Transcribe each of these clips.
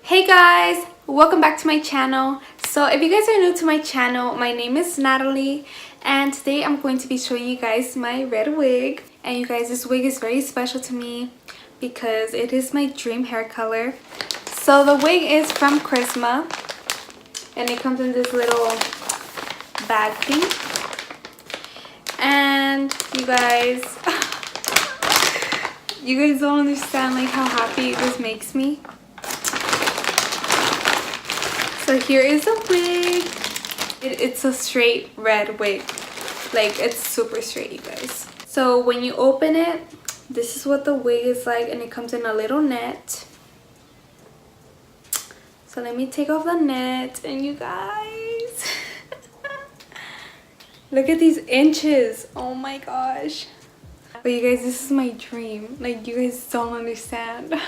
Hey guys, welcome back to my channel. So if you guys are new to my channel, my name is Natalie and today I'm going to be showing you guys my red wig. And you guys, this wig is very special to me because it is my dream hair color. So the wig is from Kryssma and it comes in this little bag thing. And you guys don't understand like how happy this makes me. So here is a wig. It's a straight red wig. Like, it's super straight, you guys. So when you open it, this is what the wig is like, and it comes in a little net. So let me take off the net, and you guys, look at these inches. Oh my gosh. But you guys, this is my dream. Like, you guys don't understand.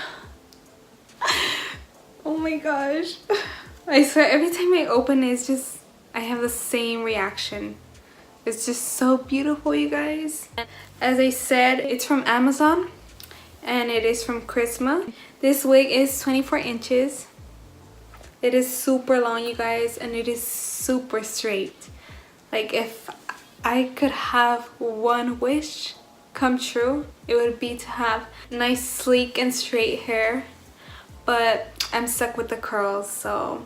Oh my gosh. I swear, every time I open it, it's just, I have the same reaction. It's just so beautiful, you guys. As I said, it's from Amazon and it is from Kryssma. This wig is 24 inches. It is super long, you guys, and it is super straight. Like, if I could have one wish come true, it would be to have nice, sleek, and straight hair. But I'm stuck with the curls, so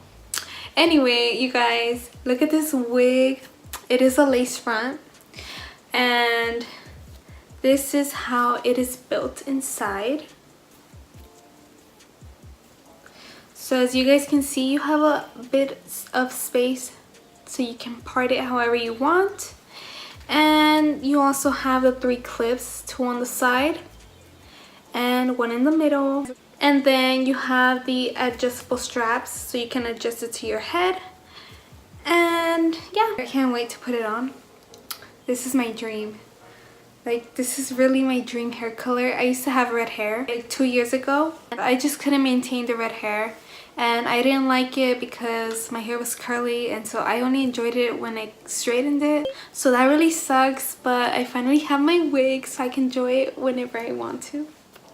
anyway, you guys, look at this wig. It is a lace front, and this is how it is built inside. So as you guys can see, you have a bit of space so you can part it however you want, and you also have the 3 clips, 2 on the side and 1 in the middle. And then you have the adjustable straps so you can adjust it to your head. And yeah, I can't wait to put it on. This is my dream. Like, this is really my dream hair color. I used to have red hair like 2 years ago. I just couldn't maintain the red hair. And I didn't like it because my hair was curly, and so I only enjoyed it when I straightened it. So that really sucks, but I finally have my wig so I can enjoy it whenever I want to.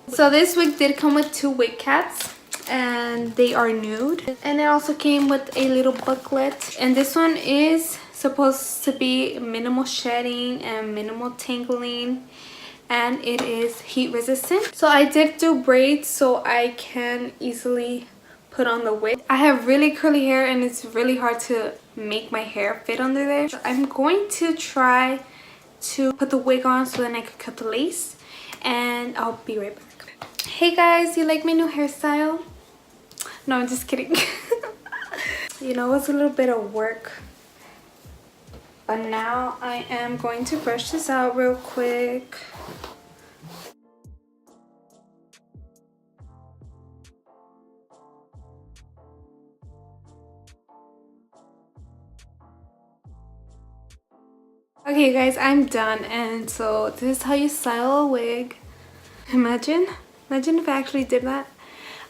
So this wig did come with 2 wig cats, and they are nude. And it also came with a little booklet. And this one is supposed to be minimal shedding and minimal tangling. And it is heat resistant. So I did do braids so I can easily put on the wig. I have really curly hair and it's really hard to make my hair fit under there. So I'm going to try to put the wig on so then I can cut the lace. And I'll be right back. Hey guys, you like my new hairstyle? No, I'm just kidding. You know, it was a little bit of work, but now I am going to brush this out real quick. Okay guys, I'm done, and so this is how you style a wig. Imagine if I actually did that.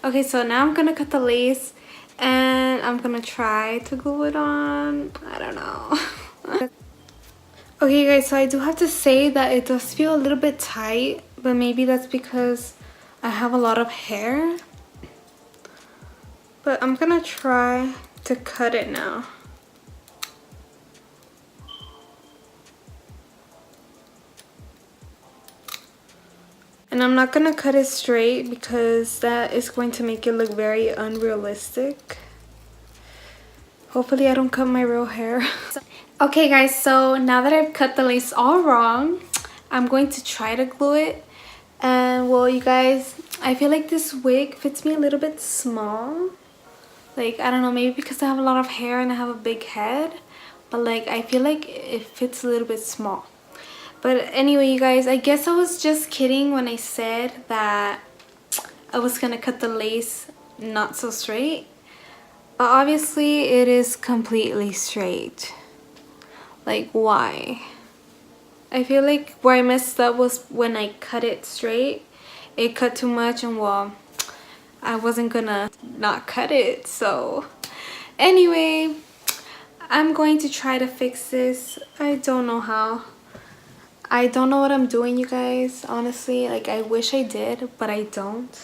Okay, so now I'm gonna cut the lace and I'm gonna try to glue it on. I don't know. Okay guys, so I do have to say that it does feel a little bit tight, but maybe that's because I have a lot of hair. But I'm gonna try to cut it now. And I'm not gonna cut it straight because that is going to make it look very unrealistic. Hopefully I don't cut my real hair. Okay guys, so now that I've cut the lace all wrong, I'm going to try to glue it. And well, you guys, I feel like this wig fits me a little bit small. Like, I don't know, maybe because I have a lot of hair and I have a big head, but like, I feel like it fits a little bit small. But anyway, you guys, I guess I was just kidding when I said that I was gonna cut the lace not so straight. But obviously it is completely straight. Like, why? I feel like where I messed up was when I cut it straight. It cut too much, and well, I wasn't gonna not cut it. So anyway, I'm going to try to fix this. I don't know how. I don't know what I'm doing, you guys, honestly. Like, I wish I did, but I don't.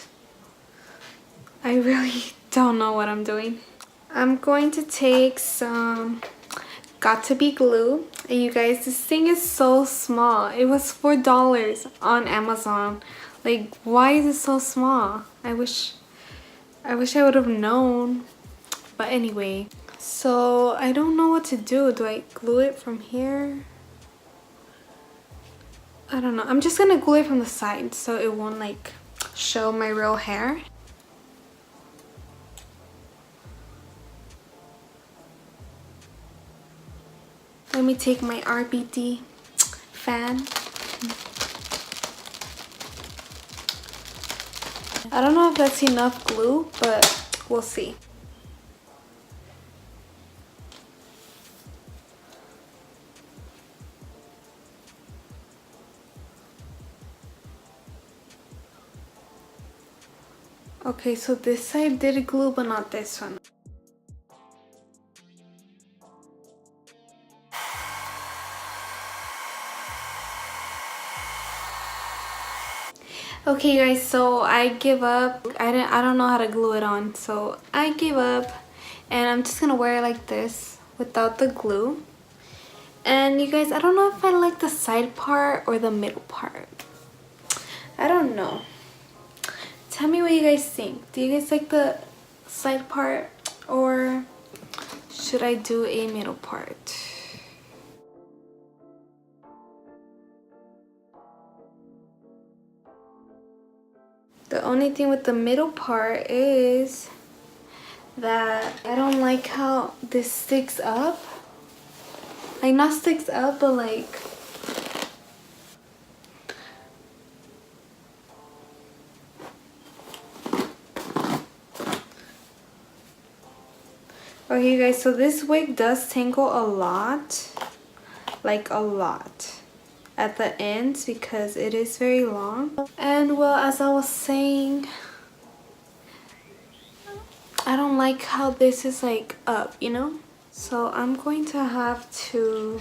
I really don't know what I'm doing. I'm going to take some Got To Be glue. And you guys, this thing is so small. It was $4 on Amazon. Like, why is it so small? I wish I would have known. But anyway, so I don't know what to do. Do I glue it from here? I don't know. I'm just gonna glue it from the side so it won't like show my real hair. Let me take my RBD fan. I don't know if that's enough glue, but we'll see. Okay, so this side did glue, but not this one. Okay guys, so I give up. I don't know how to glue it on, so I give up and I'm just gonna wear it like this without the glue. And you guys, I don't know if I like the side part or the middle part. I don't know. Tell me what you guys think. Do you guys like the side part or should I do a middle part? The only thing with the middle part is that I don't like how this sticks up. Like, not sticks up, but like... Okay guys, so this wig does tangle a lot. Like a lot. At the ends because it is very long. And well, as I was saying, I don't like how this is like up, you know? So I'm going to have to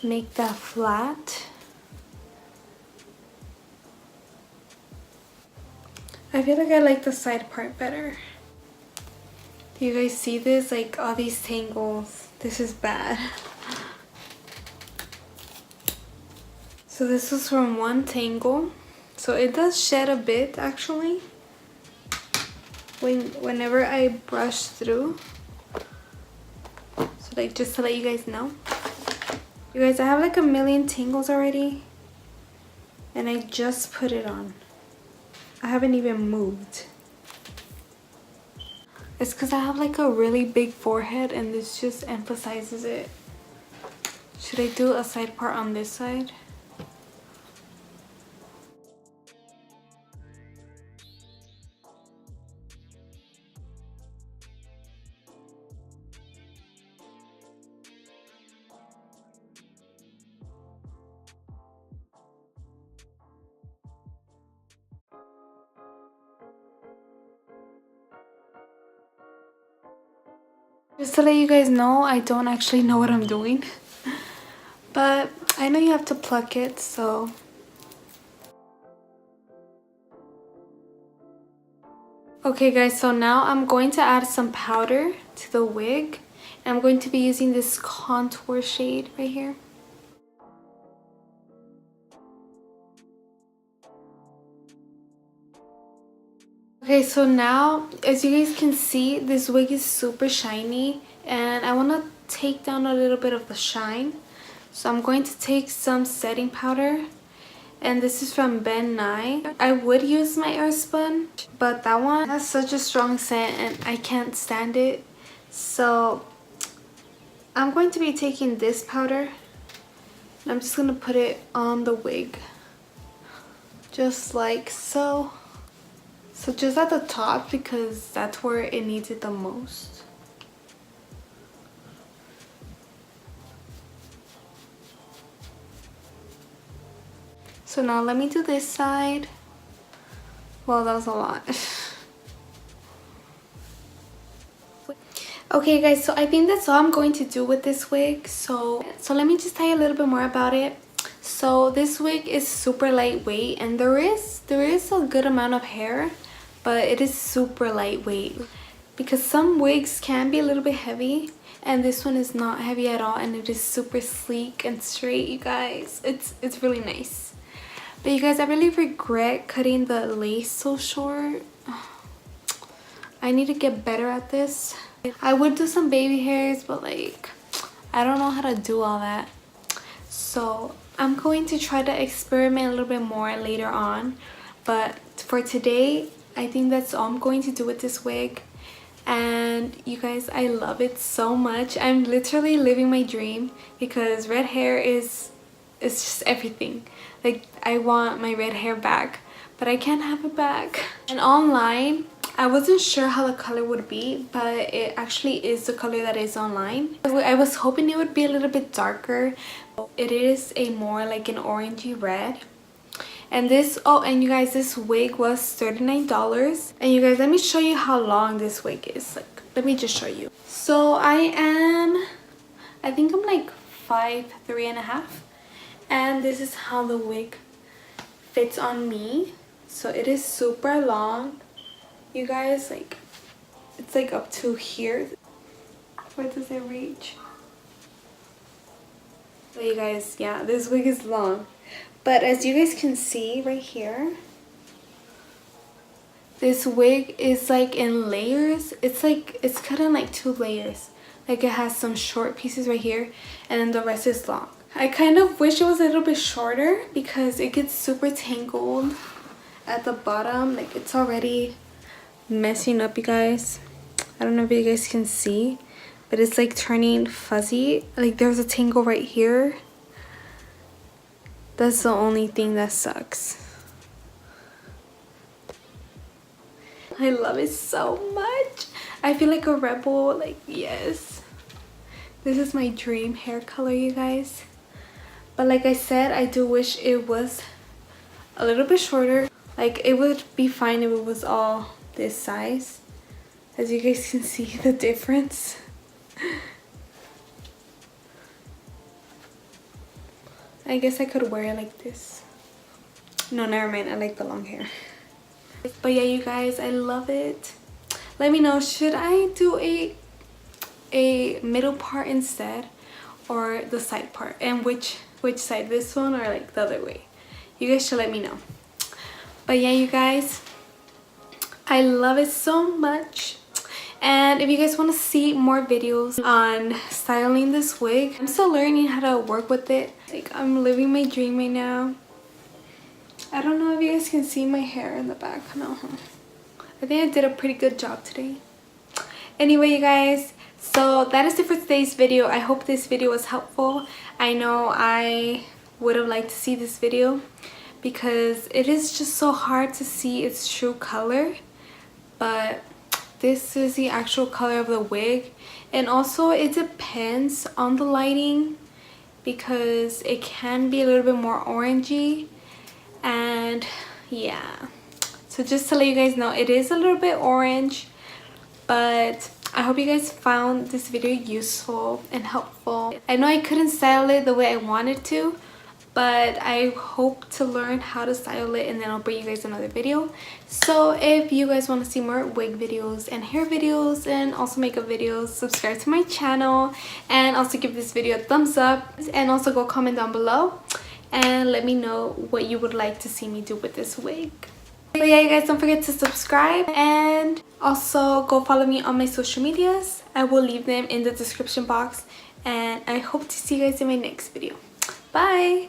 make that flat. I feel like I like the side part better. Do you guys see this? Like all these tangles. This is bad. So this was from one tangle. So it does shed a bit actually. Whenever I brush through. So like just to let you guys know. You guys, I have like a million tangles already. And I just put it on. I haven't even moved. It's because I have like a really big forehead and this just emphasizes it. Should I do a side part on this side? Just to let you guys know, I don't actually know what I'm doing. But I know you have to pluck it, so... Okay guys, so now I'm going to add some powder to the wig. And I'm going to be using this contour shade right here. Okay, so now, as you guys can see, this wig is super shiny. And I want to take down a little bit of the shine. So I'm going to take some setting powder. And this is from Ben Nye. I would use my air sponge, but that one has such a strong scent and I can't stand it. So I'm going to be taking this powder and I'm just going to put it on the wig. Just like so. So just at the top because that's where it needs it the most. So now let me do this side. Well, that was a lot. Okay guys, so I think that's all I'm going to do with this wig. So let me just tell you a little bit more about it. So this wig is super lightweight and there is a good amount of hair, but it is super lightweight because some wigs can be a little bit heavy, and this one is not heavy at all, and it is super sleek and straight, you guys. It's really nice. But you guys, I really regret cutting the lace so short. I need to get better at this. I would do some baby hairs, but like I don't know how to do all that. So I'm going to try to experiment a little bit more later on. But for today, I think that's all I'm going to do with this wig. And you guys, I love it so much. I'm literally living my dream because red hair is just everything. Like, I want my red hair back, but I can't have it back. And online, I wasn't sure how the color would be, but it actually is the color that is online. I was hoping it would be a little bit darker. It is a more like an orangey red. And this, oh, and you guys, this wig was $39. And you guys, let me show you how long this wig is. Like, let me just show you. So I think I'm like 5'3½". And this is how the wig fits on me. So it is super long. You guys, like, it's like up to here. Where does it reach? So you guys, yeah, this wig is long. But as you guys can see right here, this wig is like in layers. It's like, it's cut in like 2 layers. Like, it has some short pieces right here, and then the rest is long. I kind of wish it was a little bit shorter because it gets super tangled at the bottom. Like, it's already messing up, you guys. I don't know if you guys can see, but it's like turning fuzzy. Like, there's a tangle right here. That's the only thing that sucks. I love it so much. I feel like a rebel. Like, yes, this is my dream hair color, you guys. But like I said, I do wish it was a little bit shorter. Like, it would be fine if it was all this size. As you guys can see the difference. I guess I could wear it like this. No, never mind. I like the long hair. But yeah, you guys, I love it. Let me know, should I do a middle part instead, or the side part? And which side, this one or like the other way? You guys should let me know. But yeah, you guys, I love it so much. And if you guys want to see more videos on styling this wig, I'm still learning how to work with it. Like, I'm living my dream right now. I don't know if you guys can see my hair in the back. No, I think I did a pretty good job today. Anyway, you guys, so that is it for today's video. I hope this video was helpful. I know I would have liked to see this video because it is just so hard to see its true color. But this is the actual color of the wig. And also, it depends on the lighting because it can be a little bit more orangey. And yeah, so just to let you guys know, it is a little bit orange. But I hope you guys found this video useful and helpful. I know I couldn't style it the way I wanted to, but I hope to learn how to style it, and then I'll bring you guys another video. So if you guys want to see more wig videos and hair videos and also makeup videos, subscribe to my channel, and also give this video a thumbs up, and also go comment down below and let me know what you would like to see me do with this wig. But yeah, you guys, don't forget to subscribe, and also go follow me on my social medias. I will leave them in the description box, and I hope to see you guys in my next video. Bye!